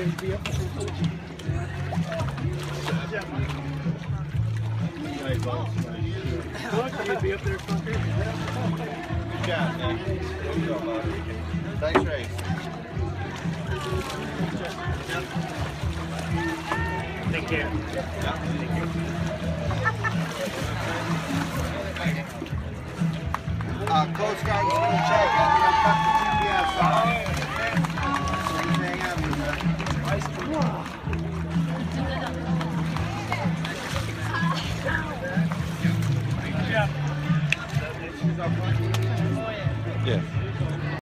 Good job, man. Thanks, Ray. Take care. Thank you. Coast Guard is going to check out the cut the GPS off. Same thing happened, Yeah. man. Yeah.